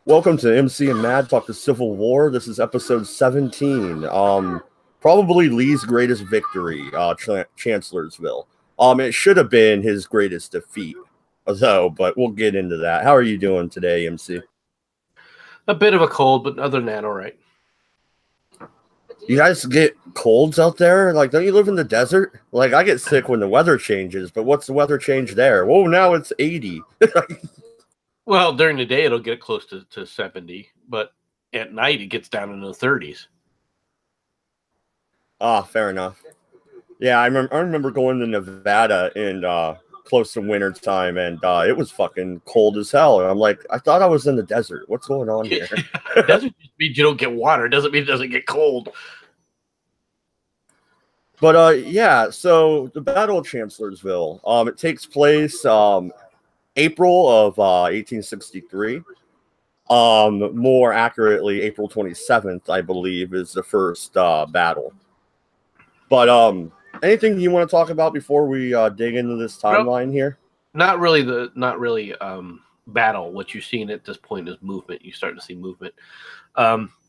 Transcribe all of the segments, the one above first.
Welcome to MC and MADD Talk the Civil War. This is episode 17. Probably Lee's greatest victory, Chancellorsville. It should have been his greatest defeat, though, but we'll get into that. How are you doing today, MC? A bit of a cold, but other than that, all right. You guys get colds out there? Like, don't you live in the desert? Like, I get sick when the weather changes, but what's the weather change there? Whoa, now it's 80. Well, during the day, it'll get close to 70, but at night, it gets down into the 30s. Ah, fair enough. Yeah, I remember going to Nevada in close to winter time, and it was fucking cold as hell. And I'm like, I thought I was in the desert. What's going on here? It doesn't just mean you don't get water. It doesn't mean it doesn't get cold. But yeah, so the Battle of Chancellorsville, it takes place April of 1863. More accurately, April 27th, I believe, is the first battle. But anything you want to talk about before we dig into this timeline here? Not really battle. What you're seeing at this point is movement. You're starting to see movement.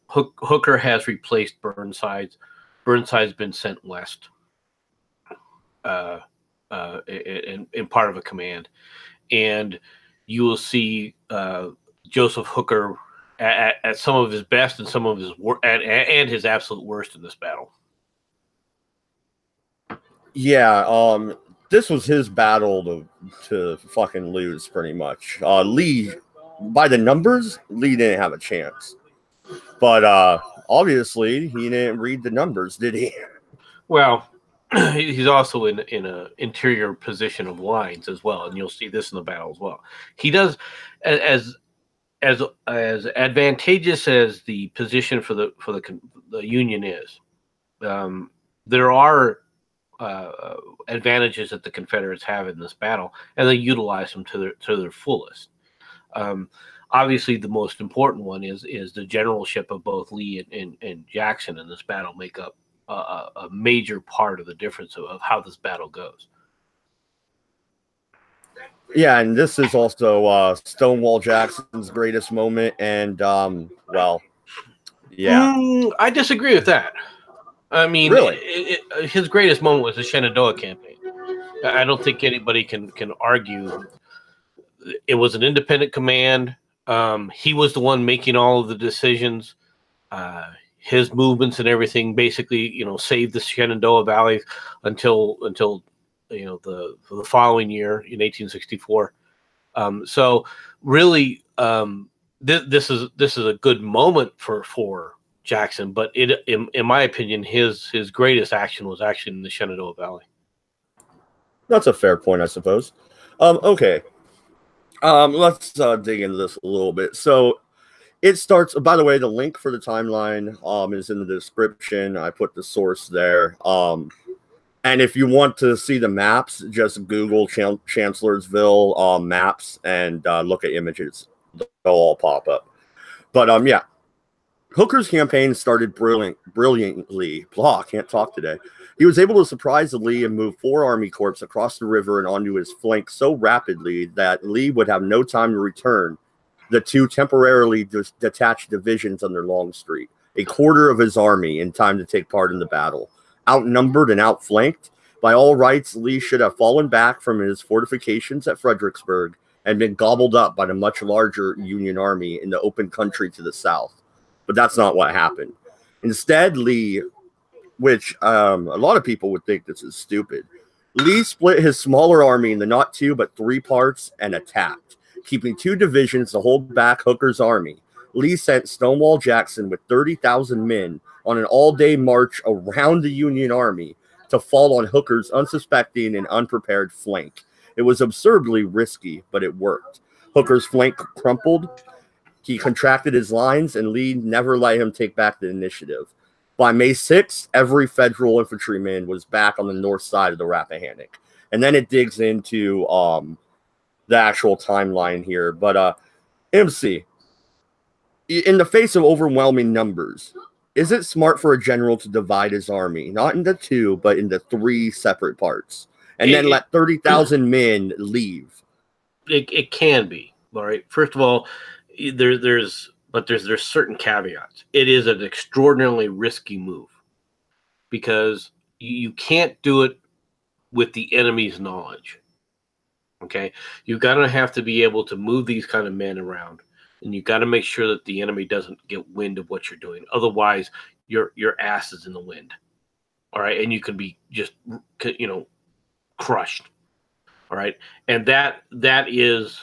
Hooker has replaced Burnside's. Burnside's been sent west in part of a command. And you will see Joseph Hooker at some of his best and some of his and his absolute worst in this battle. Yeah, this was his battle to fucking lose, pretty much. Lee, by the numbers, Lee didn't have a chance. But obviously, he didn't read the numbers, did he? Well, he's also in an interior position of lines as well, and you'll see this in the battle as well. He does as advantageous as the position for the Union is. There are advantages that the Confederates have in this battle, and they utilize them to their fullest. Obviously, the most important one is the generalship of both Lee and Jackson in this battle make up a major part of the difference of how this battle goes. Yeah, and this is also Stonewall Jackson's greatest moment, and well, yeah. I disagree with that. I mean, really? His greatest moment was the Shenandoah campaign. I don't think anybody can argue. It was an independent command. He was the one making all of the decisions. His movements and everything basically, saved the Shenandoah Valley until the following year in 1864. So really, this is a good moment for Jackson, but in my opinion, his greatest action was actually in the Shenandoah Valley. That's a fair point, I suppose. Okay. Let's dig into this a little bit. So it starts, by the way, the link for the timeline is in the description. I put the source there. And if you want to see the maps, just Google Chancellorsville maps and look at images. They'll all pop up. But yeah, Hooker's campaign started brilliantly. Blah, can't talk today. He was able to surprise Lee and move 4 Army Corps across the river and onto his flank so rapidly that Lee would have no time to return the 2 temporarily detached divisions under Longstreet, a quarter of his army, in time to take part in the battle. Outnumbered and outflanked, by all rights, Lee should have fallen back from his fortifications at Fredericksburg and been gobbled up by the much larger Union army in the open country to the south. But that's not what happened. Instead, Lee, which a lot of people would think this is stupid, Lee split his smaller army into not 2 but 3 parts and attacked, keeping 2 divisions to hold back Hooker's army. Lee sent Stonewall Jackson with 30,000 men on an all-day march around the Union army to fall on Hooker's unsuspecting and unprepared flank. It was absurdly risky, but it worked. Hooker's flank crumpled. He contracted his lines, and Lee never let him take back the initiative. By May 6th, every Federal infantryman was back on the north side of the Rappahannock. And then it digs into the actual timeline here. But MC, in the face of overwhelming numbers, is it smart for a general to divide his army, not into 2, but into 3 separate parts, and then let 30,000 men leave? It can be. All right. First of all, there's certain caveats. It is an extraordinarily risky move because you can't do it with the enemy's knowledge. Okay, you got to have to be able to move these kind of men around, and you got to make sure that the enemy doesn't get wind of what you're doing. Otherwise, your ass is in the wind. All right, and you can be just crushed. All right, and that is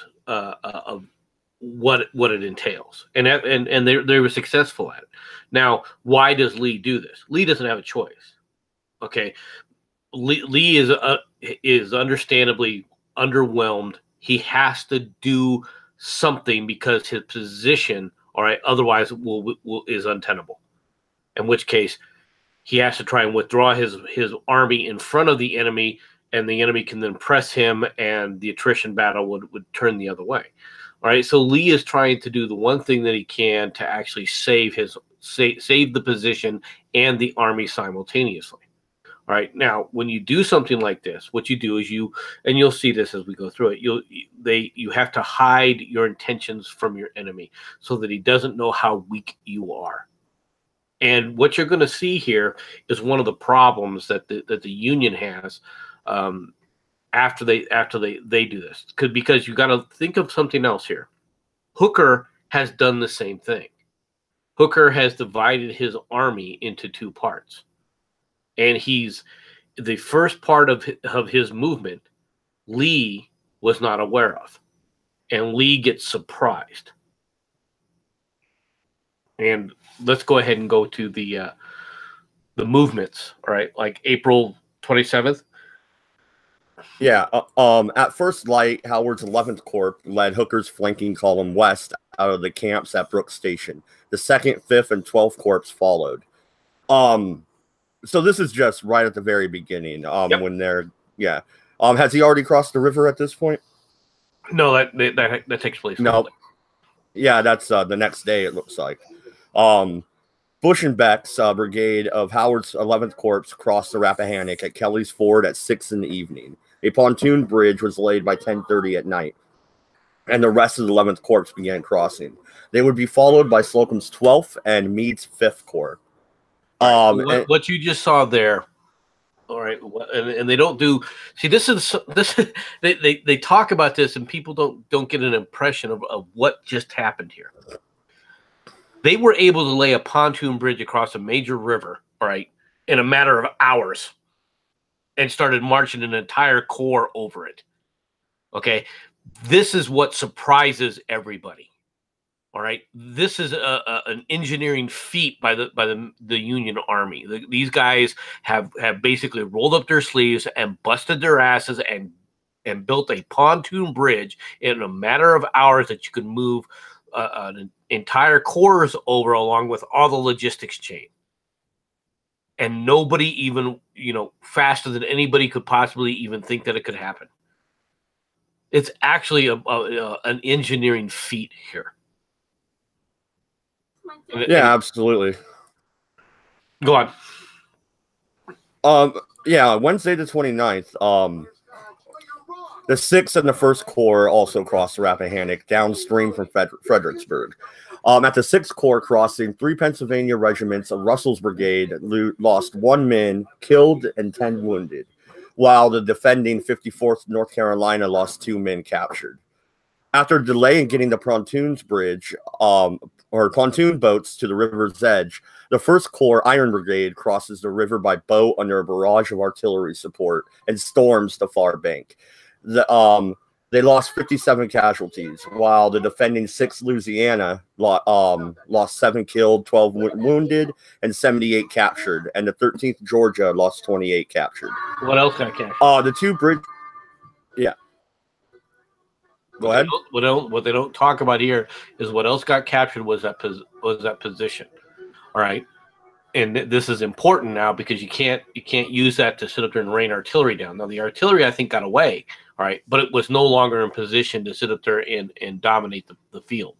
what it entails, and they were successful at it. Now, why does Lee do this? Lee doesn't have a choice. Okay, Lee is understandably underwhelmed. He has to do something because his position, all right, otherwise is untenable. In which case, he has to try and withdraw his army in front of the enemy, and the enemy can then press him, and the attrition battle would turn the other way. All right, so Lee is trying to do the one thing that he can to actually save the position and the army simultaneously. All right, now when you do something like this, what you do is and you'll see this as we go through it. You have to hide your intentions from your enemy so that he doesn't know how weak you are. And what you're going to see here is one of the problems that the Union has after they do this, because you got to think of something else here. Hooker has done the same thing. Hooker has divided his army into two parts, and he's the first part of his movement. Lee was not aware of, and Lee gets surprised. And let's go ahead and go to the movements. All right, like April 27th. Yeah. At first light, Howard's 11th Corps led Hooker's flanking column west out of the camps at Brooks Station. The 2nd, 5th, and 12th Corps followed. So this is just right at the very beginning. Yep. When they're has he already crossed the river at this point? No, that takes place. No. Yeah, that's the next day. It looks like. Bush and Beck's brigade of Howard's 11th Corps crossed the Rappahannock at Kelly's Ford at 6 in the evening. A pontoon bridge was laid by 10:30 at night, and the rest of the 11th Corps began crossing. They would be followed by Slocum's 12th and Meade's 5th Corps. What you just saw there, all right, and they don't do. See, this. They talk about this, and people don't get an impression of what just happened here. They were able to lay a pontoon bridge across a major river, all right, in a matter of hours, and started marching an entire corps over it. Okay, this is what surprises everybody. All right, this is an engineering feat by the Union Army. These guys have basically rolled up their sleeves and busted their asses and built a pontoon bridge in a matter of hours that you could move an entire corps over, along with all the logistics chain. And nobody even, faster than anybody could possibly even think that it could happen. It's actually an engineering feat here. Yeah, absolutely. Go on. Wednesday the 29th, the 6th and the 1st Corps also crossed the Rappahannock downstream from Fredericksburg. At the 6th Corps crossing, 3 Pennsylvania regiments of Russell's brigade lost 1 man killed and 10 wounded, while the defending 54th North Carolina lost 2 men captured. After delay in getting the pontoons bridge, or pontoon boats to the river's edge, the 1st Corps Iron Brigade crosses the river by boat under a barrage of artillery support and storms the far bank. They lost 57 casualties, while the defending 6th Louisiana lost 7 killed, 12 wounded, and 78 captured, and the 13th Georgia lost 28 captured. What else got captured? The 2 bridge. Yeah. Go ahead. What they don't talk about here is what else got captured was that position. All right, and this is important now because you can't use that to sit up there and rain artillery down. Now the artillery I think got away, all right, but it was no longer in position to sit up there and dominate the field.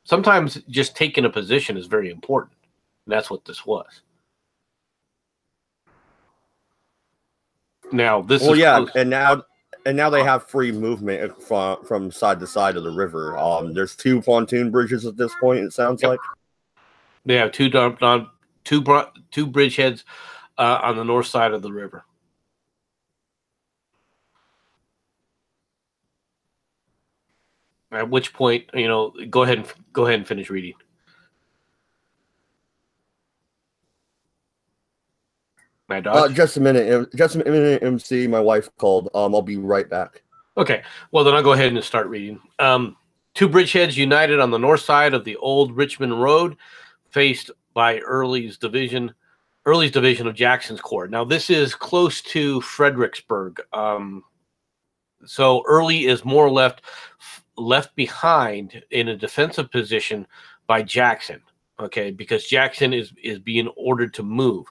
Sometimes just taking a position is very important, and that's what this was. Now this is close. And now. and now they have free movement from side to side of the river. There's 2 pontoon bridges at this point. It sounds like they have two bridgeheads on the north side of the river. At which point, go ahead and finish reading. Just a minute, MC. My wife called. I'll be right back. Okay. Well, then I'll go ahead and start reading. 2 bridgeheads united on the north side of the old Richmond Road, faced by Early's division of Jackson's Corps. Now, this is close to Fredericksburg. So Early is more left behind in a defensive position by Jackson, okay, because Jackson is being ordered to move.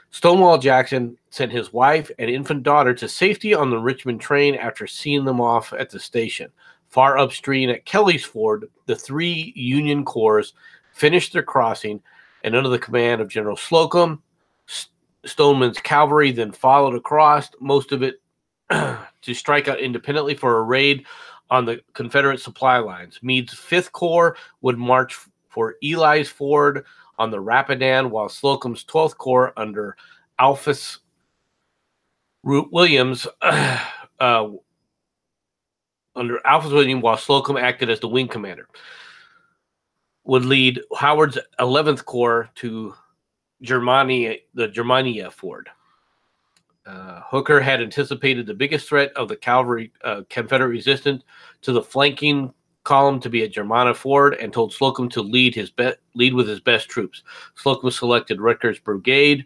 Stonewall Jackson sent his wife and infant daughter to safety on the Richmond train after seeing them off at the station. Far upstream at Kelly's Ford, the 3 Union corps finished their crossing, and under the command of General Slocum, Stoneman's cavalry then followed across, most of it to strike out independently for a raid on the Confederate supply lines. Meade's 5th Corps would march for Ely's Ford on the Rapidan, while Slocum's 12th Corps under Alphus Williams while Slocum acted as the wing commander, would lead Howard's 11th Corps to the Germania Ford. Hooker had anticipated the biggest threat of the cavalry Confederate resistance to the flanking column to be at Germania Ford and told Slocum to lead with his best troops. Slocum selected Ruger's brigade,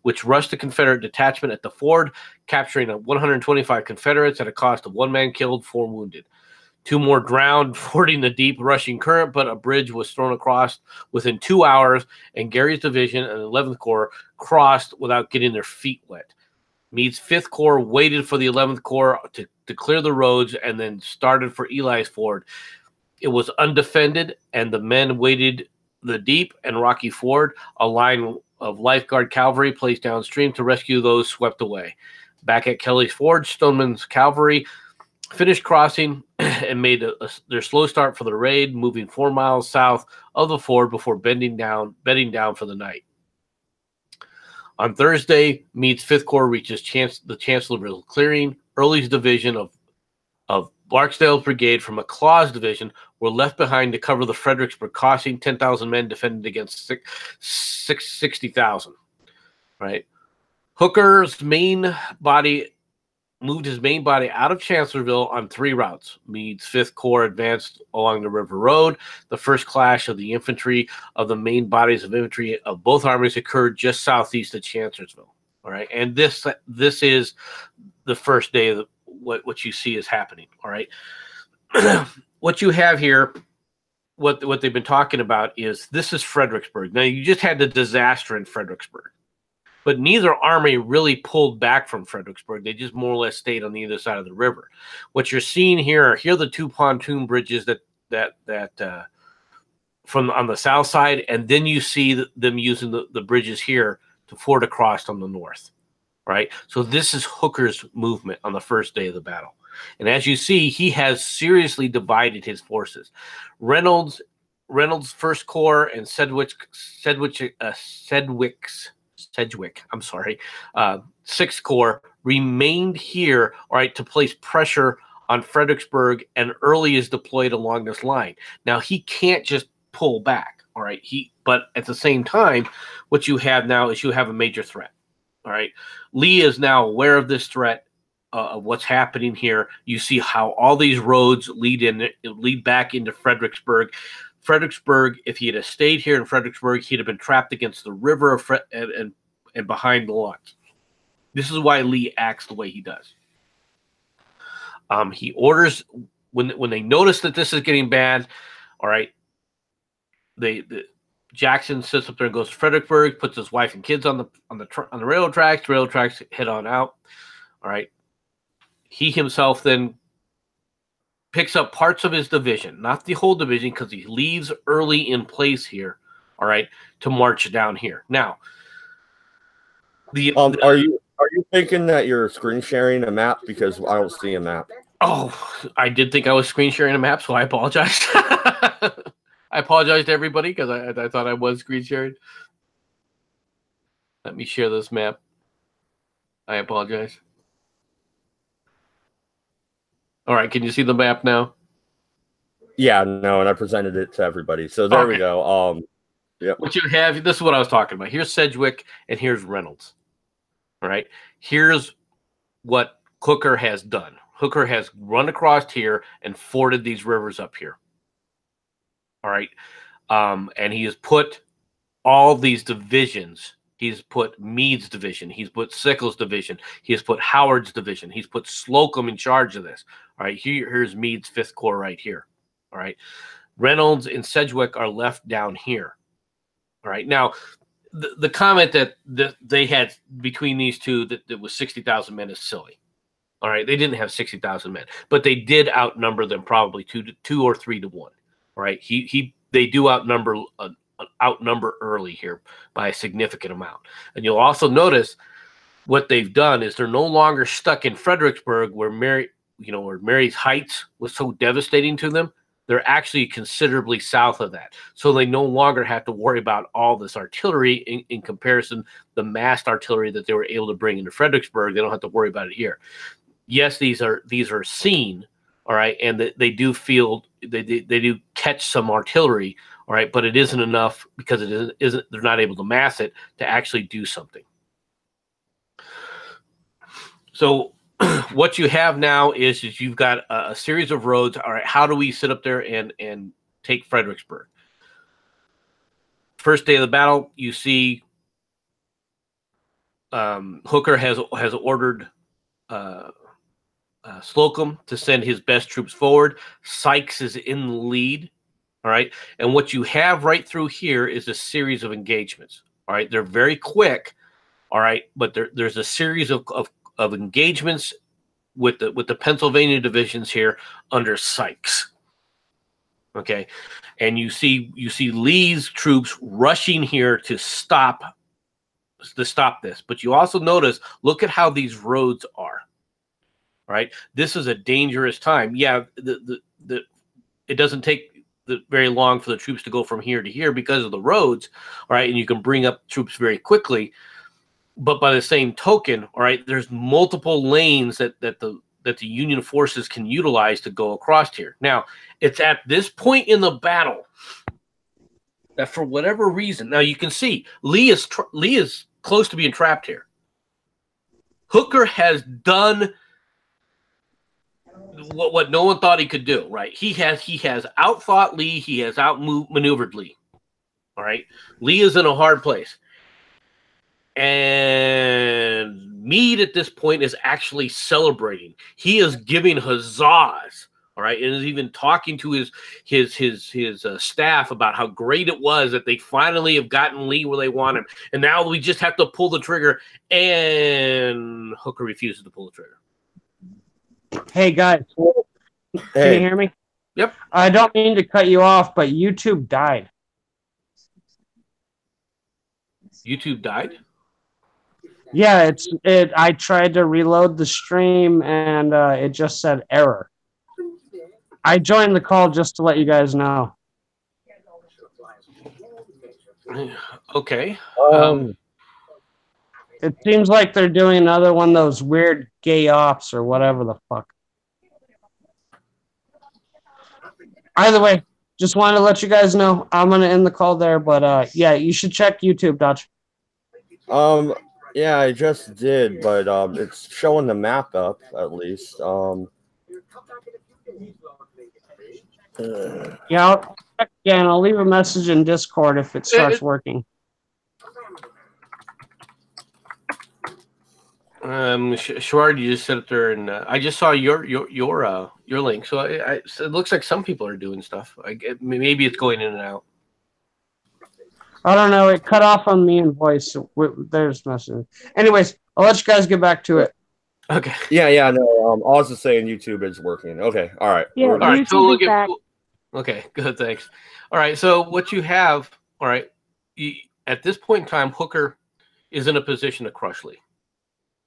which rushed the Confederate detachment at the ford, capturing 125 Confederates at a cost of 1 man killed, 4 wounded. 2 more drowned fording the deep rushing current, but a bridge was thrown across within 2 hours, and Gary's division and the 11th Corps crossed without getting their feet wet. Meade's 5th Corps waited for the 11th Corps to clear the roads and then started for Ely's Ford. It was undefended, and the men waded the deep and rocky ford. A line of lifeguard cavalry placed downstream to rescue those swept away. Back at Kelly's Ford, Stoneman's cavalry finished crossing and made their slow start for the raid, moving 4 miles south of the ford before bedding down for the night. On Thursday, Meade's 5th Corps reaches the Chancellorsville clearing. Early's division of Barksdale's brigade from McLaw's division were left behind to cover the Fredericksburg crossing. 10,000 men defended against 60,000. Right. Hooker's main body moved his main body out of Chancellorsville on 3 routes. Meade's 5th Corps advanced along the River Road. The first clash of the infantry of the main bodies of infantry of both armies occurred just southeast of Chancellorsville. All right, and this is the first day of what you see is happening. All right, what you have here, what they've been talking about is this is Fredericksburg. Now you just had the disaster in Fredericksburg. But neither army really pulled back from Fredericksburg. They just more or less stayed on the other side of the river. What you're seeing here are the 2 pontoon bridges that from on the south side, and then you see them using the bridges here to ford across on the north. Right? So this is Hooker's movement on the first day of the battle. And as you see, he has seriously divided his forces. Reynolds' 1st Corps and Sedgwick's 6th Corps remained here, all right, to place pressure on Fredericksburg, and Early is deployed along this line. Now, he can't just pull back, all right? But at the same time, what you have now is you have a major threat, all right? Lee is now aware of this threat, of what's happening here. You see how all these roads lead back into Fredericksburg. Fredericksburg, if he had stayed here in Fredericksburg, he'd have been trapped against the river and behind the lines. This is why Lee acts the way he does. He orders when they notice that this is getting bad. All right, Jackson sits up there and goes to Fredericksburg, puts his wife and kids on the railroad tracks. Railroad tracks head on out. All right, he himself then picks up parts of his division, not the whole division, because he leaves Early in place here. All right, to march down here. Now, Are you thinking that you're screen sharing a map? Because I don't see a map. Oh, I did think I was screen sharing a map, so I apologize. I apologize to everybody because I thought I was screen sharing. Let me share this map. I apologize. All right, can you see the map now? Yeah, no, and I presented it to everybody. So there we go. Yep. What you have, this is what I was talking about. Here's Sedgwick and here's Reynolds. All right. Here's what Hooker has done. Hooker has run across here and forded these rivers up here. All right. And he has put all these divisions. He's put Meade's division. He's put Sickles' division. He has put Howard's division. He's put Slocum in charge of this. All right. Here's Meade's 5th Corps right here. All right. Reynolds and Sedgwick are left down here. All right. Now, the comment that they had between these two that was 60,000 men is silly. All right. They didn't have 60,000 men, but they did outnumber them probably 2 or 3 to 1. All right. They do outnumber early here by a significant amount. And you'll also notice what they've done is they're no longer stuck in Fredericksburg where Mary's Heights was so devastating to them. They're actually considerably south of that. So they no longer have to worry about all this artillery in comparison, the massed artillery that they were able to bring into Fredericksburg. They don't have to worry about it here. Yes, these are seen, all right, and they do catch some artillery, all right, but it isn't enough because it isn't they're not able to mass it to actually do something. So what you have now is you've got a series of roads. All right, how do we sit up there and take Fredericksburg? First day of the battle, you see Hooker has ordered Slocum to send his best troops forward. Sykes is in the lead. All right, and what you have right through here is a series of engagements. All right, they're very quick. All right, but there's a series of engagements with the Pennsylvania divisions here under Sykes. Okay, and you see Lee's troops rushing here to stop this. But you also notice, look at how these roads are. All right, this is a dangerous time. Yeah, it doesn't take very long for the troops to go from here to here because of the roads. All right, and you can bring up troops very quickly. But by the same token, all right, there's multiple lanes that the Union forces can utilize to go across here. Now, it's at this point in the battle that for whatever reason, now you can see Lee is close to being trapped here. Hooker has done what no one thought he could do, right? He has outthought Lee. He has outmaneuvered Lee. All right, Lee is in a hard place. And Meade at this point is actually celebrating. He is giving huzzas, all right, and is even talking to his staff about how great it was that they finally have gotten Lee where they want him, and now we just have to pull the trigger. And Hooker refuses to pull the trigger. Hey guys, can you hear me? Yep. I don't mean to cut you off, but YouTube died. YouTube died? Yeah, I tried to reload the stream and it just said error. I joined the call just to let you guys know. Okay. It seems like they're doing another one of those weird gay ops or whatever the fuck. Either way, just wanted to let you guys know I'm gonna end the call there, but yeah, you should check YouTube, Dodge. Yeah, I just did, but it's showing the map up at least. Yeah, I'll check again. I'll leave a message in Discord if it starts working. Schward, you just sit there, and I just saw your link. So it looks like some people are doing stuff. Maybe it's going in and out. I don't know. It cut off on me in voice. So there's message. Anyways, I'll let you guys get back to it. Okay. Yeah. No. Oz is saying YouTube is working. Okay. All right. Yeah. All right. So YouTube is back. Okay. Good. Thanks. All right. So what you have, all right, at this point in time, Hooker is in a position to crush Lee.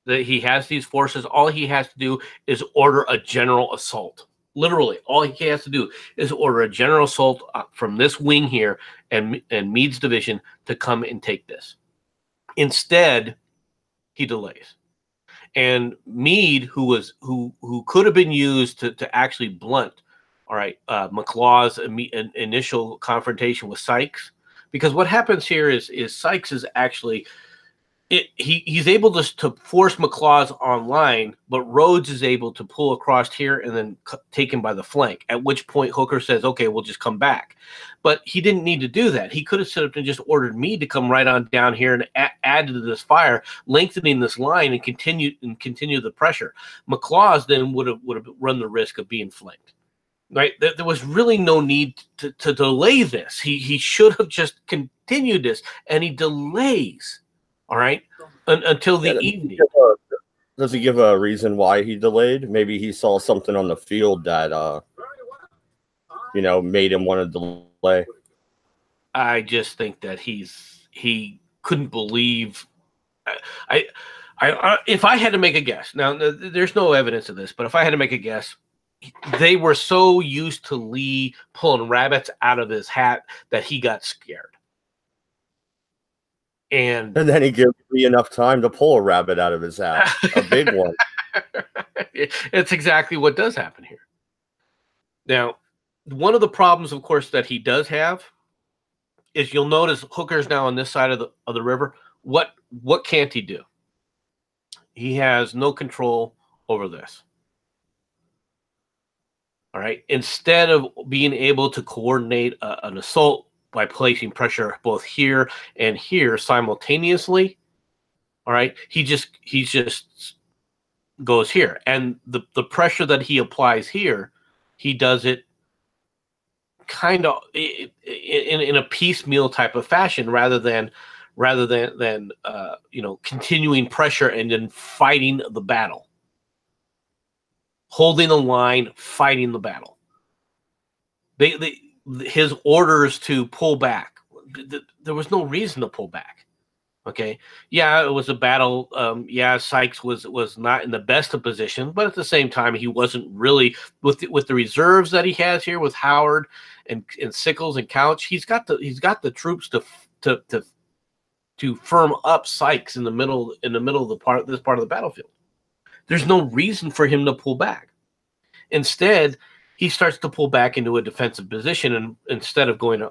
that he has these forces. All he has to do is order a general assault. Literally, all he has to do is order a general assault from this wing here and Meade's division to come and take this. Instead, he delays. And Meade, who could have been used to actually blunt, all right, McLaw's initial confrontation with Sykes, because what happens here is Sykes is actually he's able to force McLaw's online, but Rhodes is able to pull across here and then take him by the flank. At which point Hooker says, "Okay, we'll just come back." But he didn't need to do that. He could have set up and just ordered Meade to come right on down here and add to this fire, lengthening this line and continue the pressure. McLaw's then would have run the risk of being flanked. Right? There was really no need to delay this. He should have just continued this, and he delays. All right, until the evening. Does he give a reason why he delayed? Maybe he saw something on the field that made him want to delay. I just think that he couldn't believe. If I had to make a guess, now there's no evidence of this, but if I had to make a guess, they were so used to Lee pulling rabbits out of his hat that he got scared. And then he gives me enough time to pull a rabbit out of his hat, a big one. It's exactly what does happen here. Now, one of the problems, of course, that he does have is you'll notice Hooker's now on this side of the river. What can't he do? He has no control over this. All right. Instead of being able to coordinate an assault by placing pressure both here and here simultaneously, all right, he just goes here, and the pressure that he applies here, he does it kind of in a piecemeal type of fashion, rather than continuing pressure and then fighting the battle, holding the line, fighting the battle. His orders to pull back, there was no reason to pull back. Okay, yeah, it was a battle. Sykes was not in the best of position, but at the same time, he wasn't really with the reserves that he has here with Howard and Sickles and Couch. He's got the troops to firm up Sykes in the middle of this part of the battlefield. There's no reason for him to pull back. Instead, he starts to pull back into a defensive position, and instead of going,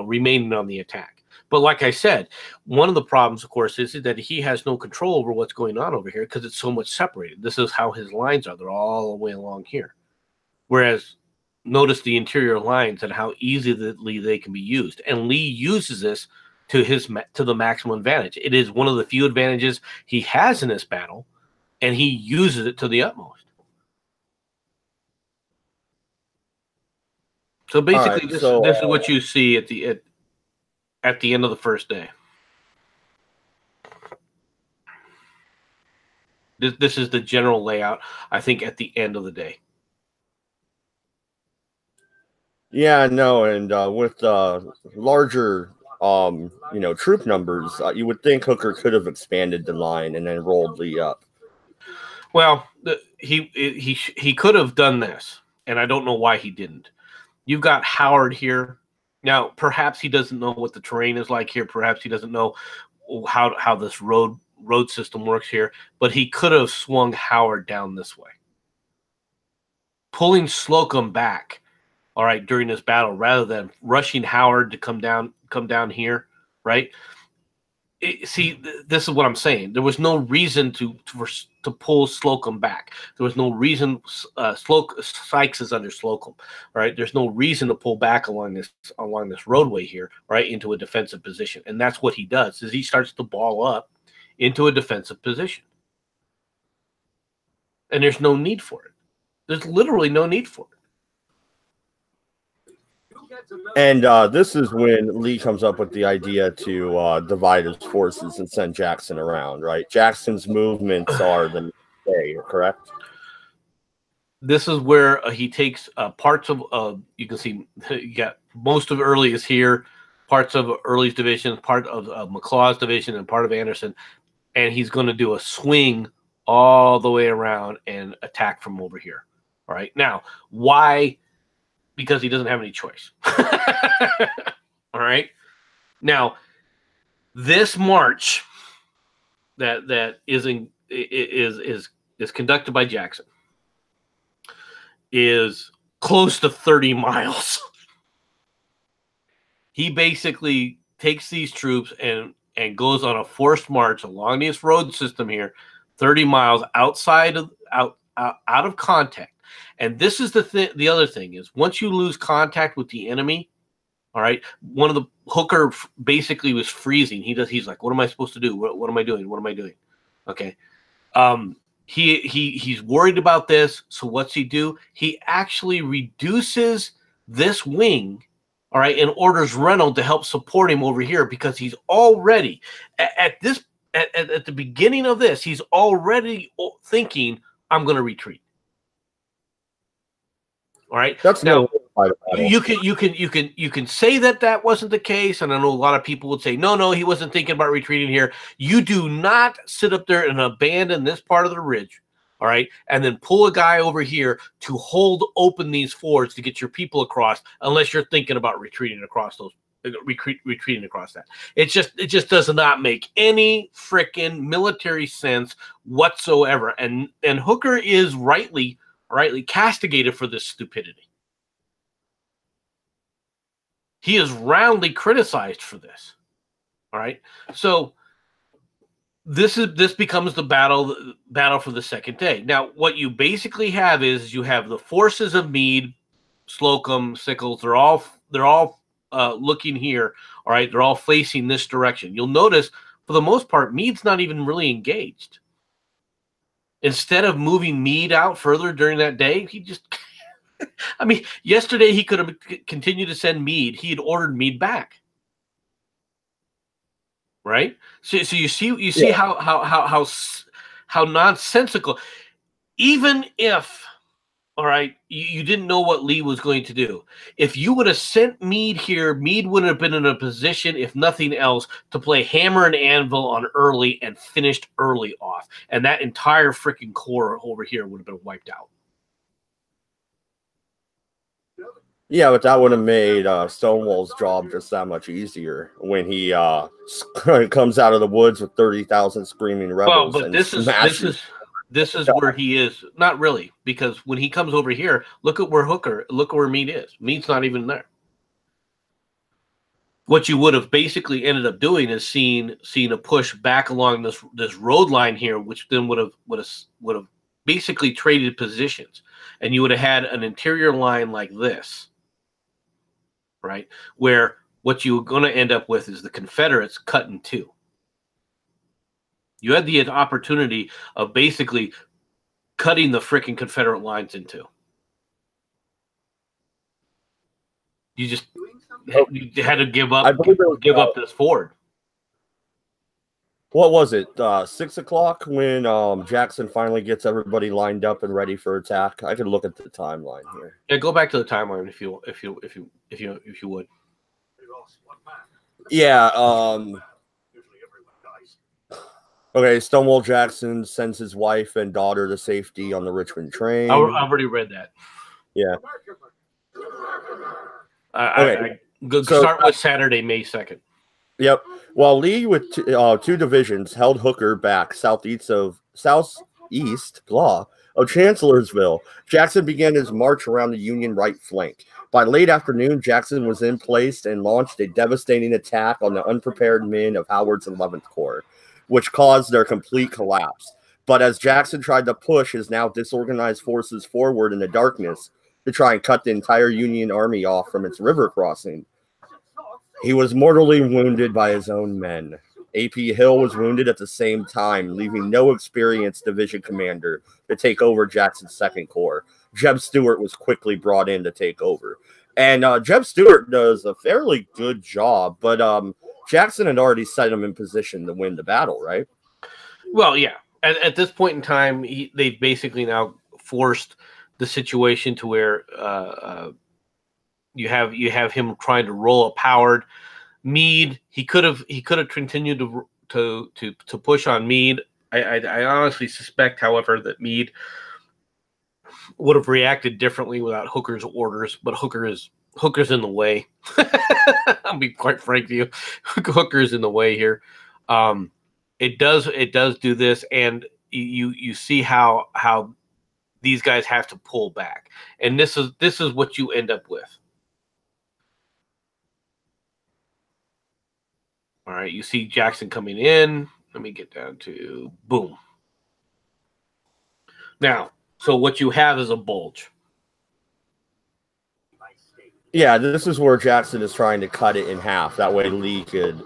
remaining on the attack. But like I said, one of the problems, of course, is that he has no control over what's going on over here because it's so much separated. This is how his lines are. They're all the way along here. Whereas, notice the interior lines and how easily they can be used. And Lee uses this to the maximum advantage. It is one of the few advantages he has in this battle, and he uses it to the utmost. So basically, this is what you see at the end of the first day. This is the general layout, I think, at the end of the day. Yeah, no, and with larger, troop numbers, you would think Hooker could have expanded the line and then rolled Lee up. Well, he could have done this, and I don't know why he didn't. You've got Howard here. Now, perhaps he doesn't know what the terrain is like here. Perhaps he doesn't know how this road system works here. But he could have swung Howard down this way, pulling Slocum back, all right, during this battle, rather than rushing Howard to come down here, right? See, this is what I'm saying. There was no reason to pull Slocum back. There was no reason. Sykes is under Slocum, right? There's no reason to pull back along this roadway here, right, into a defensive position. And that's what he does. Is he starts to ball up into a defensive position, and there's no need for it. There's literally no need for it. And this is when Lee comes up with the idea to divide his forces and send Jackson around, right? Jackson's movements are the next day, correct? This is where he takes parts of, you can see, you got most of Early is here, parts of Early's division, part of McLaw's division, and part of Anderson, and he's going to do a swing all the way around and attack from over here. All right. Now, why? Because he doesn't have any choice. All right. Now, this march that is conducted by Jackson is close to 30 miles. He basically takes these troops and goes on a forced march along this road system here, 30 miles outside of out of contact. And this is the other thing is once you lose contact with the enemy, all right, one of the Hooker basically was freezing. He's like, what am I supposed to do? What am I doing? What am I doing? Okay. He's worried about this. So what's he do? He actually reduces this wing, all right, and orders Reynolds to help support him over here because he's already at the beginning of this, he's already thinking, I'm going to retreat. All right. That's now no you can say that wasn't the case, and I know a lot of people would say no, he wasn't thinking about retreating here. You do not sit up there and abandon this part of the ridge, all right, and then pull a guy over here to hold open these fords to get your people across, unless you're thinking about retreating across those. Retreating across that. It just does not make any freaking military sense whatsoever, and Hooker is rightly castigated for this stupidity. He is roundly criticized for this. All right. So this becomes the battle for the second day. Now, what you basically have is you have the forces of Meade, Slocum, Sickles. They're all looking here. All right. They're all facing this direction. You'll notice for the most part, Meade's not even really engaged. Instead of moving Meade out further during that day, he just, I mean, yesterday he could have continued to send Meade. He had ordered Meade back. Right? So you see how nonsensical, even if, all right, you didn't know what Lee was going to do. If you would have sent Meade here, Meade would have been in a position, if nothing else, to play hammer and anvil on Early and finished Early off. And that entire freaking corps over here would have been wiped out. Yeah, but that would have made Stonewall's job just that much easier when he comes out of the woods with 30,000 screaming rebels. Well, but this is where he is. Not really, because when he comes over here, look at where Meade is. Meade's not even there. What you would have basically ended up doing is seeing a push back along this road line here, which then would have basically traded positions, and you would have had an interior line like this, right? Where what you're going to end up with is the Confederates cut in two. You had the opportunity of basically cutting the freaking Confederate lines in two. You just you had to give up this ford. What was it? 6 o'clock when Jackson finally gets everybody lined up and ready for attack. I could look at the timeline here. Yeah, go back to the timeline if you would. Yeah. Okay, Stonewall Jackson sends his wife and daughter to safety on the Richmond train. I already read that. Yeah. Start with Saturday, May 2nd. Yep. While Lee with two divisions held Hooker back southeast of Chancellorsville, Jackson began his march around the Union right flank. By late afternoon, Jackson was in place and launched a devastating attack on the unprepared men of Howard's 11th Corps, which caused their complete collapse. But as Jackson tried to push his now disorganized forces forward in the darkness to try and cut the entire Union army off from its river crossing, he was mortally wounded by his own men. A.P. Hill was wounded at the same time, leaving no experienced division commander to take over Jackson's 2nd Corps. Jeb Stuart was quickly brought in to take over. And Jeb Stuart does a fairly good job, but Jackson had already set him in position to win the battle, right? Well, yeah. At this point in time, they've basically now forced the situation to where you have him trying to roll a powered Meade. He could have continued to push on Meade I honestly suspect, however, that Meade would have reacted differently without Hooker's orders, but Hooker's in the way. I'll be quite frank with you. Hooker's in the way here. It does do this, and you see how these guys have to pull back, and this is what you end up with. All right, you see Jackson coming in. Let me get down to boom. Now, so what you have is a bulge. Yeah, this is where Jackson is trying to cut it in half. That way Lee could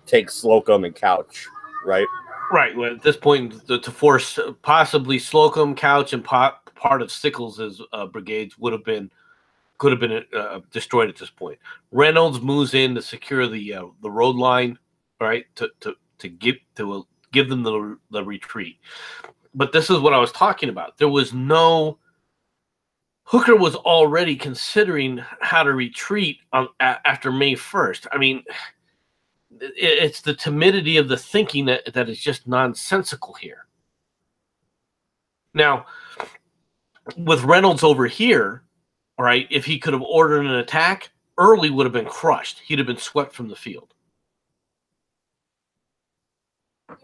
take Slocum and Couch, right? Right. Well, at this point, to force possibly Slocum, Couch, and part of Sickles' brigades could have been destroyed at this point. Reynolds moves in to secure the road line, right? To give them the retreat. But this is what I was talking about. There was no. Hooker was already considering how to retreat after May 1st. I mean, it's the timidity of the thinking that is just nonsensical here. Now, with Reynolds over here, all right, if he could have ordered an attack, Early would have been crushed. He'd have been swept from the field.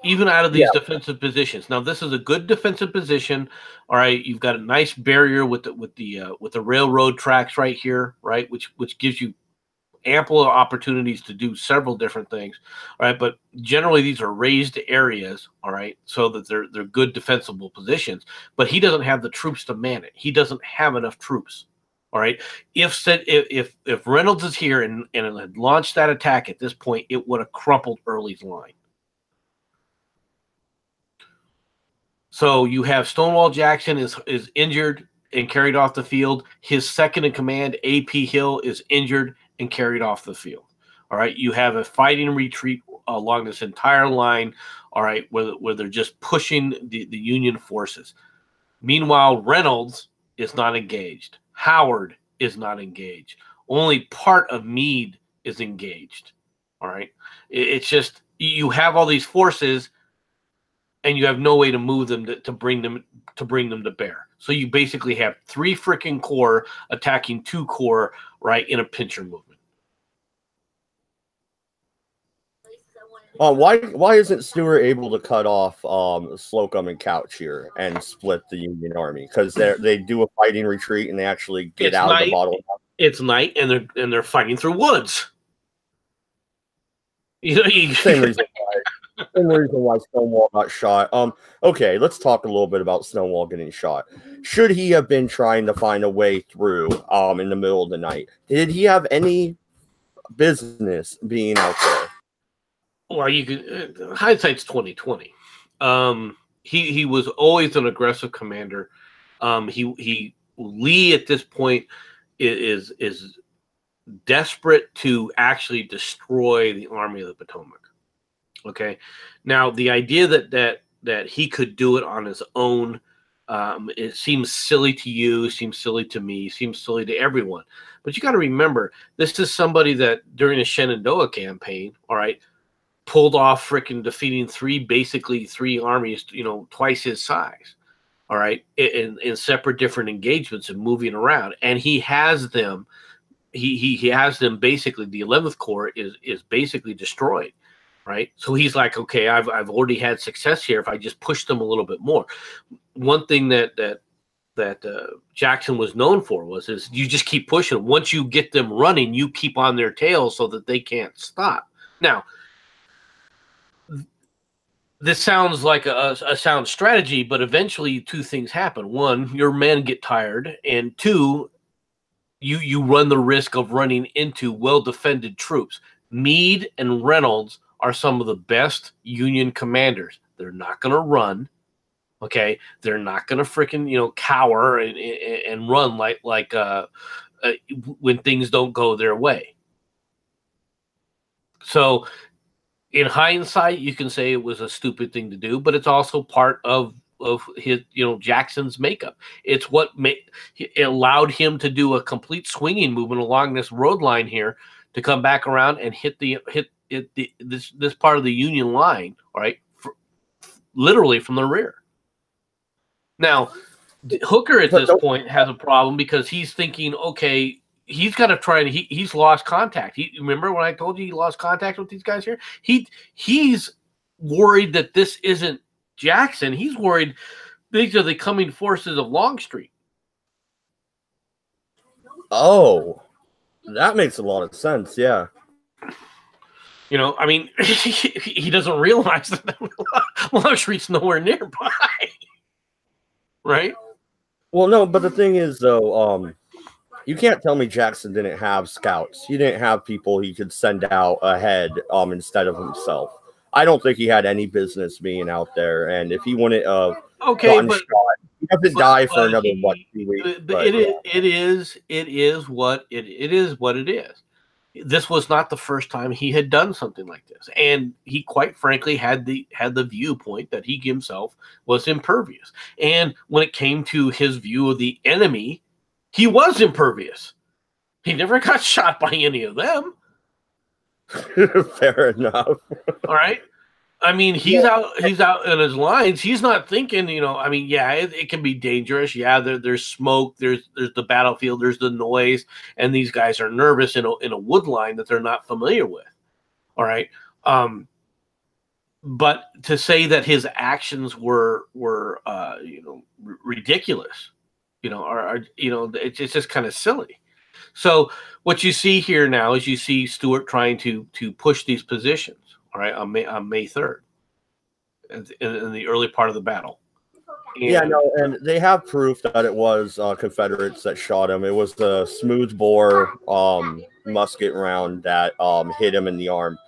Even out of these defensive positions. Now, this is a good defensive position. All right, you've got a nice barrier with the railroad tracks right here, right, which gives you ample opportunities to do several different things. All right, but generally these are raised areas, all right, so that they're good defensible positions. But he doesn't have the troops to man it. He doesn't have enough troops. All right, if Reynolds is here and had launched that attack at this point, it would have crumpled Early's line. So you have Stonewall Jackson is injured and carried off the field. His second in command, A.P. Hill, is injured and carried off the field. All right, you have a fighting retreat along this entire line. All right, where they're just pushing the Union forces. Meanwhile, Reynolds is not engaged. Howard is not engaged. Only part of Meade is engaged. All right, it's just you have all these forces, and you have no way to move them to bring them to bear. So you basically have 3 freaking corps attacking 2 corps, right, in a pincher movement. Why isn't Stewart able to cut off Slocum and Couch here and split the Union Army? Because they do a fighting retreat and they actually get out of the bottle. It's night, and they're fighting through woods. Same reason why Stonewall got shot. Okay, let's talk a little bit about Stonewall getting shot. Should he have been trying to find a way through in the middle of the night? Did he have any business being out there? Well, you could hindsight's 20/20. He was always an aggressive commander. Lee at this point is desperate to actually destroy the Army of the Potomac. Okay, now the idea that he could do it on his own, it seems silly to you, seems silly to me, seems silly to everyone. But you got to remember, this is somebody that during the Shenandoah campaign, all right, pulled off freaking defeating basically three armies, twice his size, all right, in separate different engagements and moving around, and he has them. He has them basically. The 11th Corps is basically destroyed. Right, so he's like, okay, I've already had success here. If I just push them a little bit more, one thing that Jackson was known for is you just keep pushing. Once you get them running, you keep on their tail so that they can't stop. Now, this sounds like a sound strategy, but eventually 2 things happen. 1, your men get tired, and 2, you run the risk of running into well-defended troops. Meade and Reynolds are some of the best Union commanders. They're not going to run, okay? They're not going to freaking cower and run like when things don't go their way. So, in hindsight, you can say it was a stupid thing to do, but it's also part of his Jackson's makeup. It's what it allowed him to do a complete swinging movement along this road line here to come back around and hit this part of the Union line, all right, literally from the rear. Now, Hooker at this point has a problem because he's thinking, okay, he's got to try and he's lost contact. Remember when I told you he lost contact with these guys here? He's worried that this isn't Jackson. He's worried these are the coming forces of Longstreet. Oh, that makes a lot of sense. Yeah. I mean, he doesn't realize that Longstreet's nowhere nearby. Right? Well, no, but the thing is, though, you can't tell me Jackson didn't have scouts. He didn't have people he could send out ahead instead of himself. I don't think he had any business being out there. And if he wouldn't have gotten shot, he have to die for another 2 weeks. It is what it is. This was not the first time he had done something like this, and he quite frankly had the viewpoint that he himself was impervious. And when it came to his view of the enemy, he was impervious. He never got shot by any of them. Fair enough. All right. I mean, he's out in his lines. He's not thinking, I mean, yeah, it can be dangerous. Yeah, there's smoke, there's the battlefield, there's the noise, and these guys are nervous in a wood line that they're not familiar with. All right. But to say that his actions were ridiculous, it's just kind of silly. So what you see here now is you see Stewart trying to push these positions. All right, on May 3rd, in the early part of the battle. And they have proof that it was Confederates that shot him. It was the smoothbore musket round that hit him in the arm,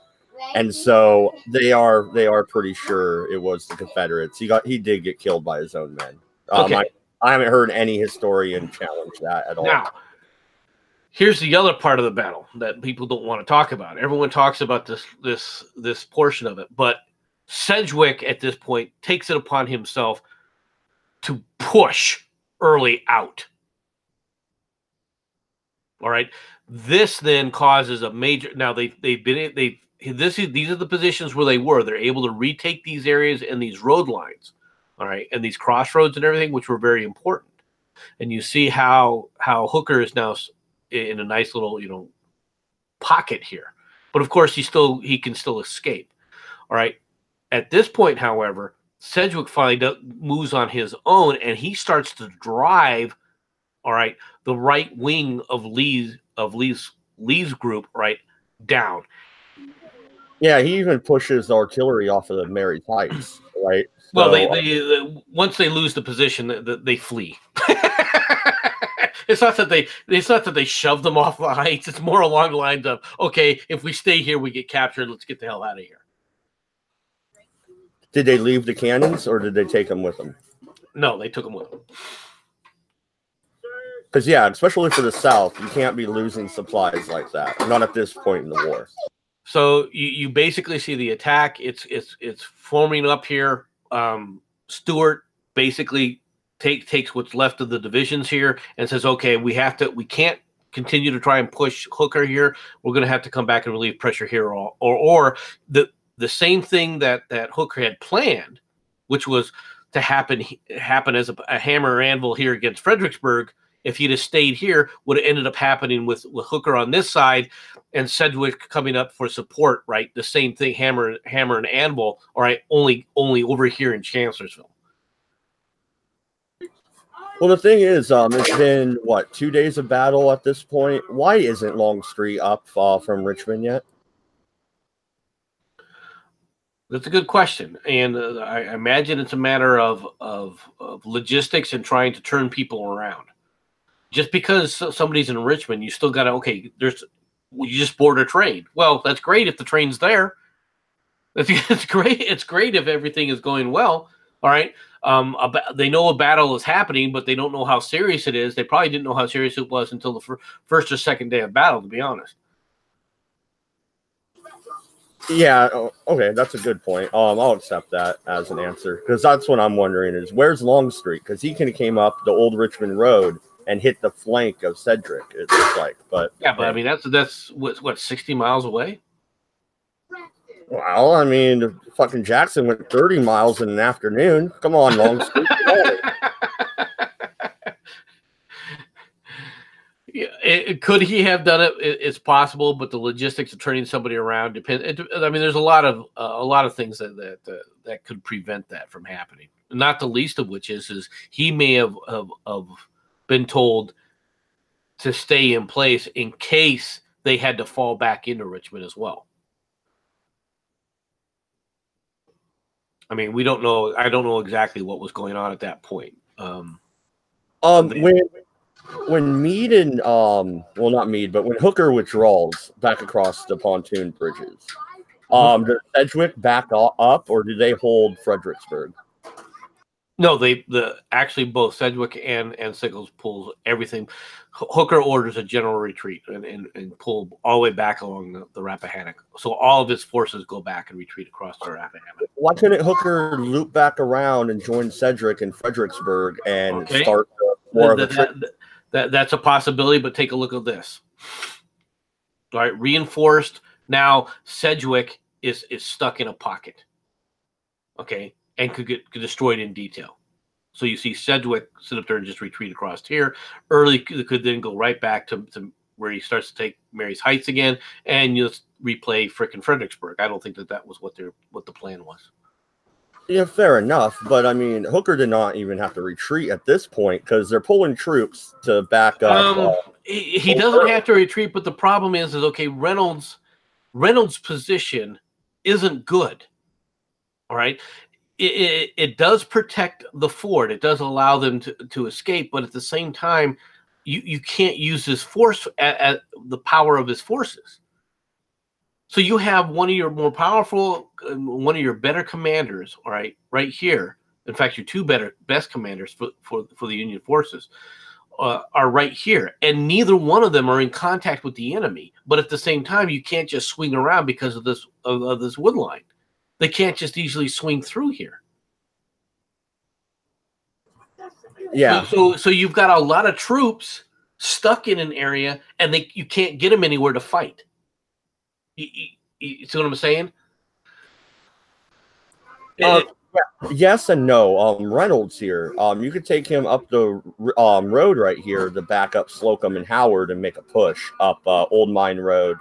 and so they are pretty sure it was the Confederates. He did get killed by his own men. I haven't heard any historian challenge that at all. Now, here's the other part of the battle that people don't want to talk about. Everyone talks about this portion of it, but Sedgwick at this point takes it upon himself to push Early out. All right. This then causes a major. Now these are the positions where they were. They're able to retake these areas and these road lines. All right, and these crossroads and everything, which were very important. And you see how Hooker is now in a nice little, pocket here. But of course, he can still escape. All right. At this point, however, Sedgwick finally moves on his own, and he starts to drive, all right, the right wing of Lee's group right down. Yeah, he even pushes the artillery off of the Mary's Heights, right? Well, they once they lose the position, they flee. It's not that they shove them off the heights. It's more along the lines of, okay, if we stay here, we get captured. Let's get the hell out of here. Did they leave the cannons, or did they take them with them? No, they took them with them. Because, yeah, especially for the South, you can't be losing supplies like that. Not at this point in the war. So you basically see the attack. It's forming up here. Stewart basically takes what's left of the divisions here and says, okay, we can't continue to try and push Hooker here. We're going to have to come back and relieve pressure here, or the same thing that Hooker had planned, which was to happen as a hammer or anvil here against Fredericksburg. If he'd have stayed here, would have ended up happening with Hooker on this side and Sedgwick coming up for support, right? The same thing, hammer and anvil, all right, only over here in Chancellorsville. Well, the thing is, it's been, 2 days of battle at this point? Why isn't Longstreet up from Richmond yet? That's a good question, and I imagine it's a matter of logistics and trying to turn people around. Just because somebody's in Richmond, you still got to, you just board a train. Well, that's great if the train's there. It's great. It's great if everything is going well. All right. They know a battle is happening, but they don't know how serious it is. They probably didn't know how serious it was until the first or second day of battle, to be honest. Yeah, okay, that's a good point. I'll accept that as an answer, because that's what I'm wondering is, where's Longstreet? Because he came up the old Richmond Road and hit the flank of Sedgwick, it looks like. But yeah, but I mean that's what 60 miles away. Well, I mean, fucking Jackson went 30 miles in an afternoon. Come on, Longstreet. Yeah, could he have done it? It's possible, but the logistics of turning somebody around depend. I mean, there's a lot of things that could prevent that from happening. Not the least of which is he may have been told to stay in place in case they had to fall back into Richmond as well. I mean, we don't know. I don't know exactly what was going on at that point. When Meade and well, not Meade, but when Hooker withdrawals back across the pontoon bridges, does Sedgwick back up, or do they hold Fredericksburg? No, actually both Sedgwick and Sickles pulls everything. Hooker orders a general retreat and pull all the way back along the Rappahannock. So all of his forces go back and retreat across the Rappahannock. Why couldn't Hooker loop back around and join Sedgwick in Fredericksburg and start more of a That's a possibility, but take a look at this. All right, reinforced. Now Sedgwick is stuck in a pocket. Okay, and could get destroyed in detail. So you see Sedgwick sit up there and just retreat across here. Early could then go right back to where he starts to take Mary's Heights again, and you'll replay frickin' Fredericksburg. I don't think that was what the plan was. Yeah, fair enough. But I mean, Hooker did not even have to retreat at this point because they're pulling troops to back up. He doesn't have to retreat, but the problem is okay. Reynolds' position isn't good. All right, it does protect the fort. It does allow them to escape, but at the same time, you can't use his force at the power of his forces. So you have one of your more powerful, one of your better commanders, all right here. In fact, your best commanders for the Union forces are right here, and neither one of them are in contact with the enemy. But at the same time, you can't just swing around because of this wood line. They can't just easily swing through here. Yeah. So you've got a lot of troops stuck in an area, and you can't get them anywhere to fight. You see what I'm saying? Yes and no. Reynolds here. You could take him up the road right here to back up Slocum and Howard and make a push up Old Mine Road.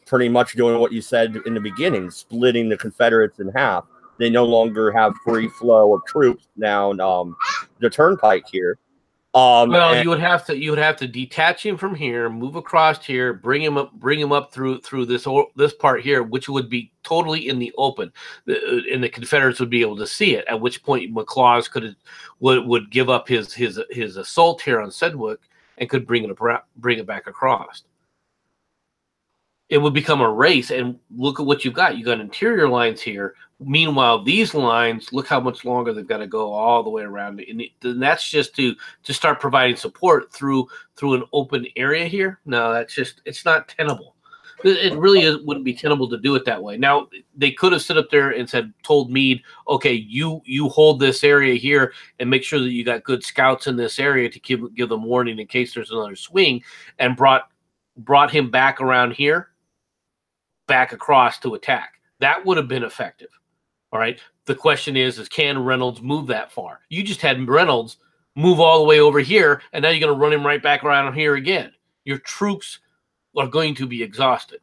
Pretty much doing what you said in the beginning, splitting the Confederates in half. They no longer have free flow of troops down the turnpike here. Well, you would have to detach him from here, move across here, bring him up through this part here, which would be totally in the open, and the Confederates would be able to see it. At which point, McLaws would give up his assault here on Sedgwick and could bring it back across. It would become a race, and look at what you've got. You got interior lines here. Meanwhile, these lines, look how much longer they've got to go all the way around. And that's just to start providing support through an open area here. No, it's not tenable. It really wouldn't be tenable to do it that way. Now, they could have stood up there and told Meade, okay, you hold this area here and make sure that you got good scouts in this area to give them warning in case there's another swing, and brought him back around here, back across to attack. That would have been effective. All right. The question is can Reynolds move that far? You just had Reynolds move all the way over here, and now you're going to run him right back around here again. Your troops are going to be exhausted.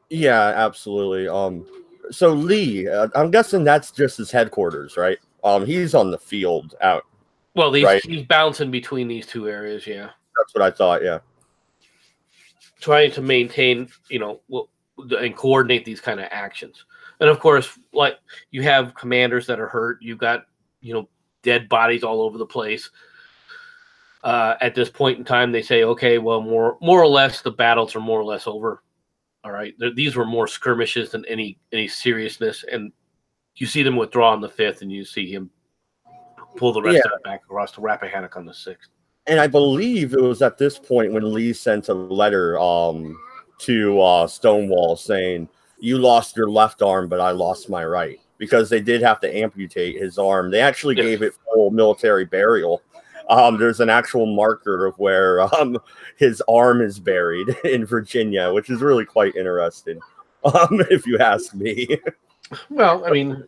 Yeah, absolutely. So Lee, I'm guessing that's just his headquarters, right? He's on the field out. Well, he's bouncing between these two areas. Yeah, that's what I thought. Yeah, trying to maintain, and coordinate these kind of actions. And of course, like, you have commanders that are hurt. You've got, dead bodies all over the place. At this point in time, they say, okay, well, more or less, the battles are more or less over. All right. These were more skirmishes than any seriousness. And you see them withdraw on the 5th, and you see him pull the rest of it back across to Rappahannock on the 6th. And I believe it was at this point when Lee sent a letter to Stonewall saying, you lost your left arm, but I lost my right, because they did have to amputate his arm. They actually gave it full military burial. There's an actual marker of where his arm is buried in Virginia, which is really quite interesting, if you ask me. Well, I mean,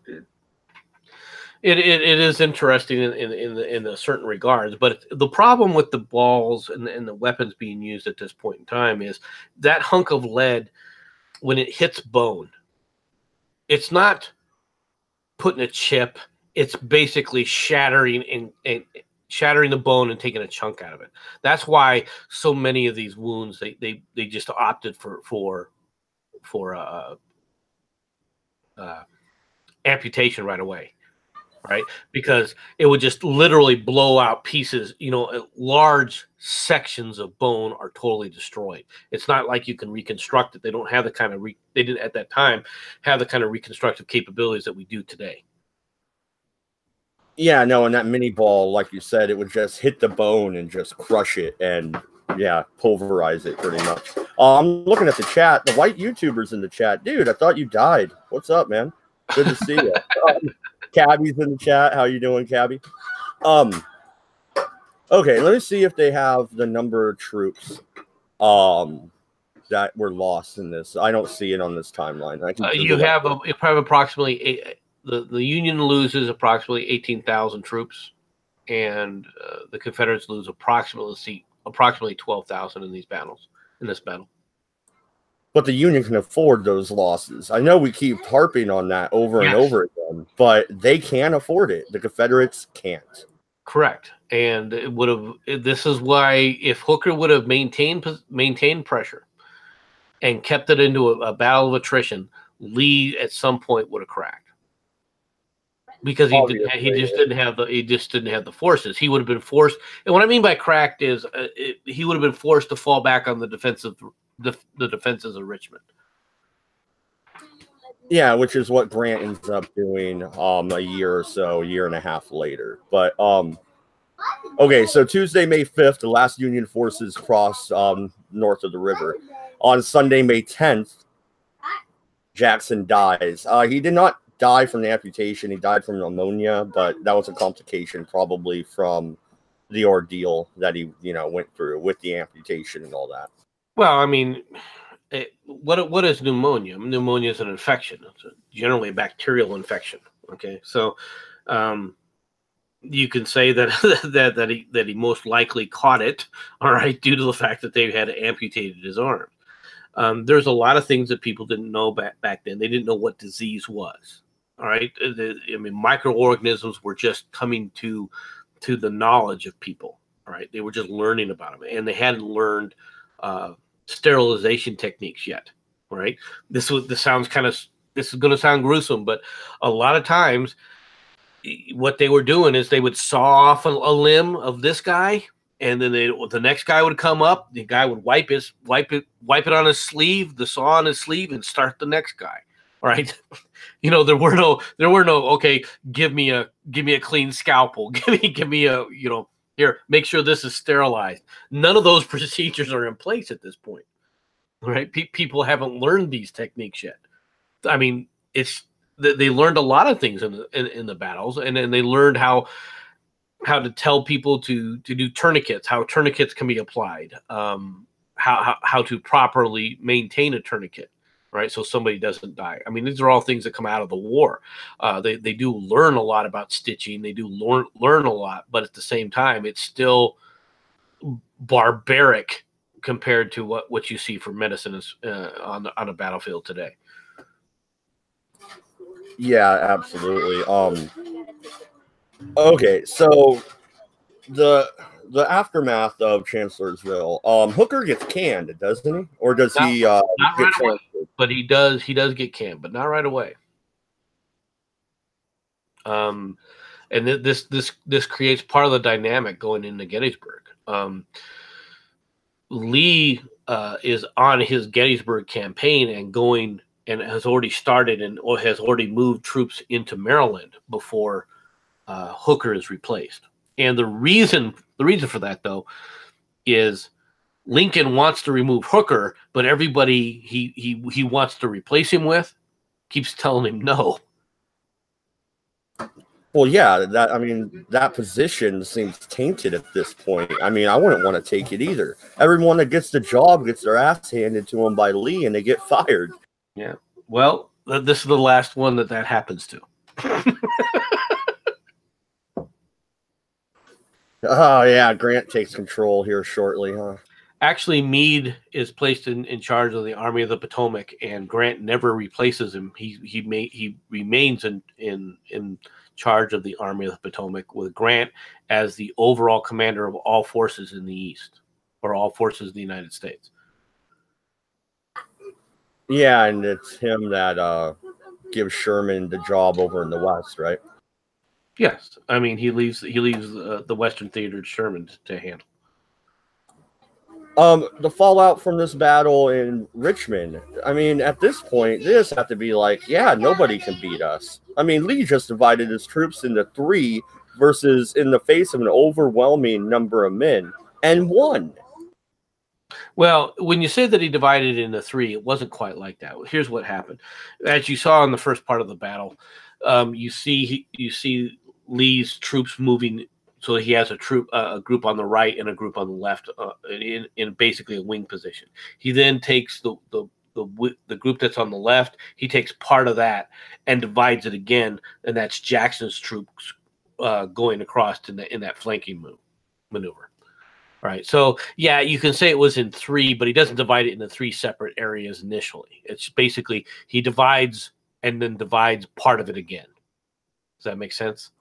it is interesting in a certain regards, but the problem with the balls and the weapons being used at this point in time is that hunk of lead, when it hits bone, it's not putting a chip. It's basically shattering and shattering the bone and taking a chunk out of it. That's why so many of these wounds they just opted for amputation right away, right? Because it would just literally blow out pieces. You know, large sections of bone are totally destroyed. It's not like you can reconstruct it. They don't have the kind of they didn't at that time have the kind of reconstructive capabilities that we do today. Yeah, no, and that mini ball, like you said, it would just hit the bone and just crush it and, yeah, pulverize it pretty much. I'm looking at the chat. The white YouTuber's in the chat. Dude, I thought you died. What's up, man? Good to see you. Cabby's in the chat. How you doing, Cabby? Okay, let me see if they have the number of troops that were lost in this. I don't see it on this timeline. I can you have approximately the Union loses approximately 18,000 troops, and the Confederates lose approximately 12,000 in these battles. In this battle, but the Union can afford those losses. I know we keep harping on that over and over again, but they can afford it. The Confederates can't. Correct, and it would have. This is why if Hooker would have maintained pressure and kept it into a battle of attrition, Lee at some point would have cracked. Because he just didn't have the forces. He would have been forced. And what I mean by cracked is he would have been forced to fall back on the defenses of Richmond. Yeah, which is what Grant ends up doing a year and a half later. But okay, so Tuesday, May 5th, the last Union forces crossed north of the river. On Sunday, May 10th, Jackson dies. He did not die from the amputation. He died from pneumonia, but that was a complication probably from the ordeal that he, went through with the amputation and all that. Well, I mean, what is pneumonia? Pneumonia is an infection. It's generally a bacterial infection. Okay, so you can say that he most likely caught it, all right, due to the fact that they had amputated his arm. There's a lot of things that people didn't know back then. They didn't know what disease was. All right. I mean, microorganisms were just coming to the knowledge of people. All right. They were just learning about them, and they hadn't learned sterilization techniques yet. All right. This is going to sound gruesome, but a lot of times what they were doing is they would saw off a limb of this guy, and then the next guy would come up. The guy would wipe it on his sleeve, the saw on his sleeve, and start the next guy. All right. There were no, okay, give me a clean scalpel. Give me a, here, make sure this is sterilized. None of those procedures are in place at this point. All right. People haven't learned these techniques yet. I mean, they learned a lot of things in the battles, and then they learned how to tell people to do tourniquets, how tourniquets can be applied, how to properly maintain a tourniquet. Right, so somebody doesn't die. I mean, these are all things that come out of the war. They do learn a lot about stitching. They do learn a lot, but at the same time, it's still barbaric compared to what you see for medicine on a battlefield today. Yeah, absolutely. Okay, so the aftermath of Chancellorsville, Hooker gets canned, doesn't he? Or does he not get right away, but he does get canned, but not right away. And this creates part of the dynamic going into Gettysburg. Lee is on his Gettysburg campaign and has already started or has already moved troops into Maryland before Hooker is replaced. And the reason for that, though, is Lincoln wants to remove Hooker, but everybody he wants to replace him with keeps telling him no. Well, yeah, I mean, that position seems tainted at this point. I mean, I wouldn't want to take it either. Everyone that gets the job gets their ass handed to them by Lee, and they get fired. Yeah. Well, this is the last one that happens to. Oh, yeah, Grant takes control here shortly, huh? Actually, Meade is placed in charge of the Army of the Potomac, and Grant never replaces him. He remains in charge of the Army of the Potomac, with Grant as the overall commander of all forces in the East, or all forces of the United States. Yeah, and it's him that gives Sherman the job over in the West, right? Yes, I mean he leaves the Western Theater to Sherman to handle. The fallout from this battle in Richmond. I mean, at this point, they just have to be like, yeah, nobody can beat us. I mean, Lee just divided his troops into 3 versus in the face of an overwhelming number of men and won. Well, when you say that he divided it into 3, it wasn't quite like that. Here's what happened. As you saw in the first part of the battle, you see Lee's troops moving. So he has a group on the right and a group on the left, in basically a wing position. He then takes the group that's on the left. He takes part of that and divides it again, and that's Jackson's troops going across in that flanking maneuver. All right. So yeah, you can say it was in 3, but he doesn't divide it into 3 separate areas initially. It's basically he divides and then divides part of it again. Does that make sense?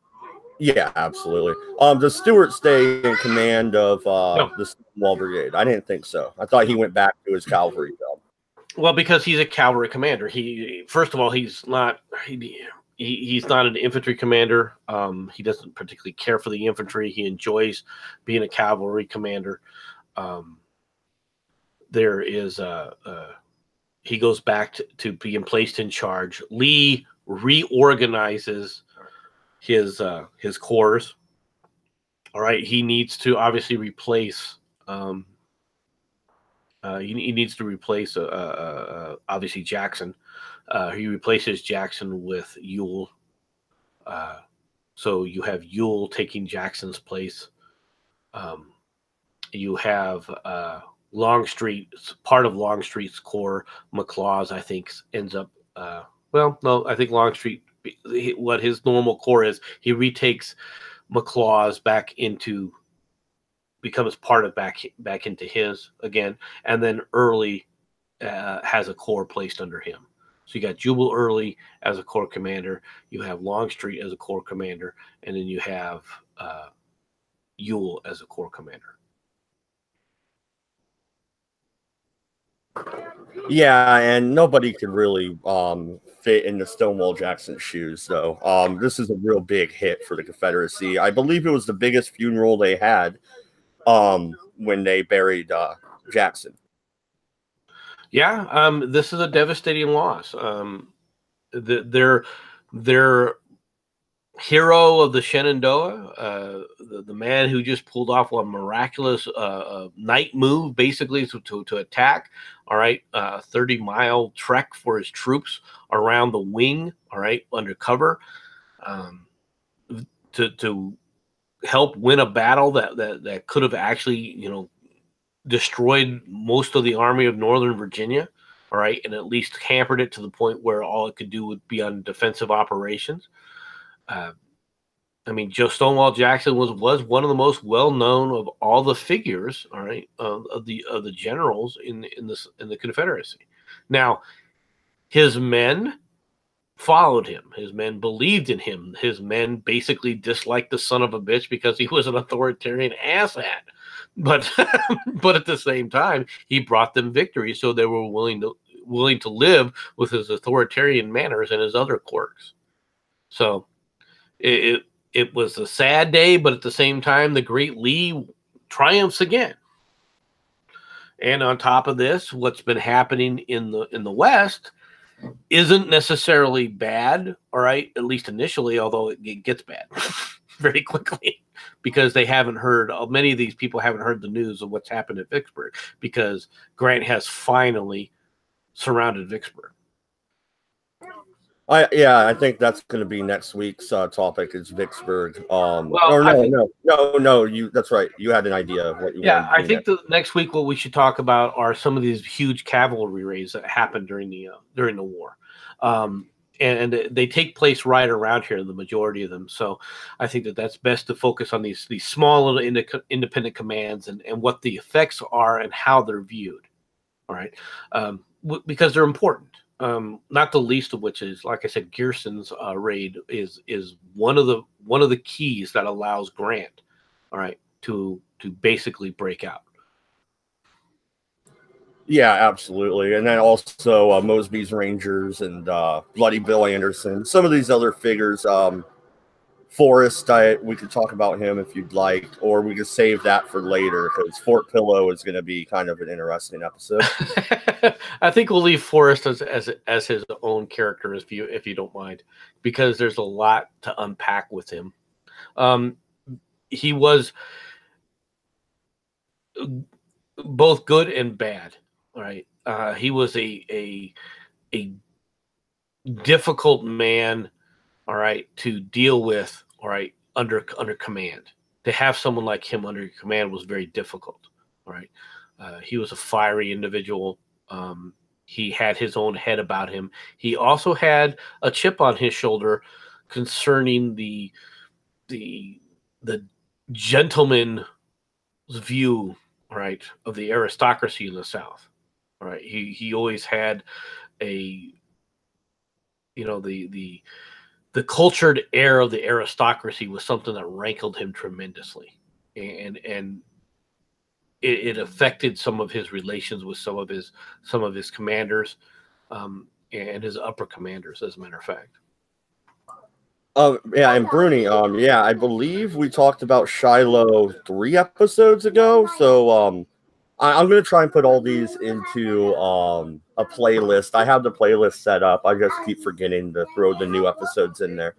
Yeah, absolutely. Does Stewart stay in command of the Stonewall Brigade? I didn't think so. I thought he went back to his cavalry job. Well, because he's a cavalry commander. First of all, he's not an infantry commander. He doesn't particularly care for the infantry. He enjoys being a cavalry commander. He goes back to being placed in charge. Lee reorganizes his corps. All right, he needs to obviously replace. He needs to replace obviously Jackson. He replaces Jackson with Ewell. So you have Ewell taking Jackson's place. You have Longstreet, part of Longstreet's corps. McLaws, I think, ends up. I think Longstreet, what his normal corps is, he retakes McLaws becomes part of back into his again, and then Early has a corps placed under him. So you got Jubal Early as a corps commander, you have Longstreet as a corps commander, and then you have Ewell as a corps commander. Yeah, and nobody could really fit into Stonewall Jackson's shoes, though. This is a real big hit for the Confederacy. I believe it was the biggest funeral they had when they buried Jackson. Yeah, this is a devastating loss. Their hero of the Shenandoah, the man who just pulled off a miraculous night move, basically to attack. All right, 30-mile trek for his troops around the wing. All right, undercover, to help win a battle that could have actually, destroyed most of the Army of Northern Virginia, all right, and at least hampered it to the point where all it could do would be on defensive operations. I mean, Joe Stonewall Jackson was one of the most well-known of all the figures, all right, of the generals in the Confederacy. Now, his men followed him. His men believed in him. His men basically disliked the son of a bitch because he was an authoritarian asshat. But but at the same time, he brought them victory, so they were willing to live with his authoritarian manners and his other quirks. So it was a sad day, but at the same time, the great Lee triumphs again. And on top of this, what's been happening in the West isn't necessarily bad, all right, at least initially, although it gets bad very quickly, because many of these people haven't heard the news of what's happened at Vicksburg, because Grant has finally surrounded Vicksburg. I think that's going to be next week's topic is Vicksburg. Well, or I think, no. That's right. You had an idea of what you yeah, wanted to I do think next. the next week what we should talk about are some of these huge cavalry raids that happened during the war. And they take place right around here, the majority of them. So I think that's best to focus on these small little independent commands and what the effects are and how they're viewed. All right, because they're important. Not the least of which is, like I said, Gearson's raid is one of the keys that allows Grant, all right, to basically break out. Yeah, absolutely. And then also Mosby's Rangers and Bloody Bill Anderson. Some of these other figures. Forrest, we could talk about him if you'd like, or we could save that for later because Fort Pillow is going to be kind of an interesting episode. I think we'll leave Forrest as his own character if you don't mind, because there's a lot to unpack with him. He was both good and bad. All right, he was a difficult man. All right, to deal with. All right, under command. To have someone like him under your command was very difficult. All right, he was a fiery individual. He had his own head about him. He also had a chip on his shoulder concerning the gentleman's view, right, of the aristocracy in the South. Right, he always had a, the cultured air of the aristocracy was something that rankled him tremendously, and it affected some of his relations with some of his commanders, and his upper commanders, as a matter of fact. Yeah, and Bruni, I believe we talked about Shiloh 3 episodes ago. So I'm going to try and put all these into a playlist. I have the playlist set up. I just keep forgetting to throw the new episodes in there.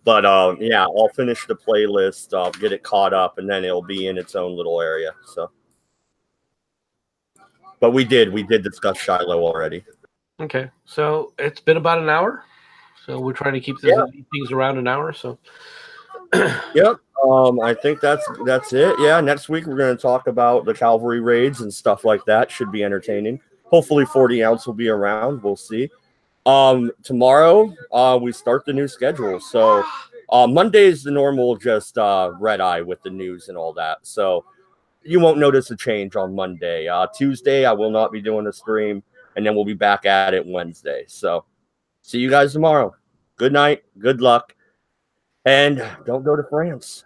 But yeah, I'll finish the playlist, get it caught up, and then it'll be in its own little area. So, but we did discuss Shiloh already. Okay, so it's been about an hour. So we're trying to keep things around an hour. So, yep. I think that's it. Yeah. Next week we're going to talk about the cavalry raids and stuff like that. Should be entertaining. Hopefully 40 ounce will be around. We'll see. Tomorrow we start the new schedule. So Monday is the normal, just red eye with the news and all that. So you won't notice a change on Monday. Tuesday I will not be doing a stream, and then we'll be back at it Wednesday. So see you guys tomorrow. Good night. Good luck. And don't go to France.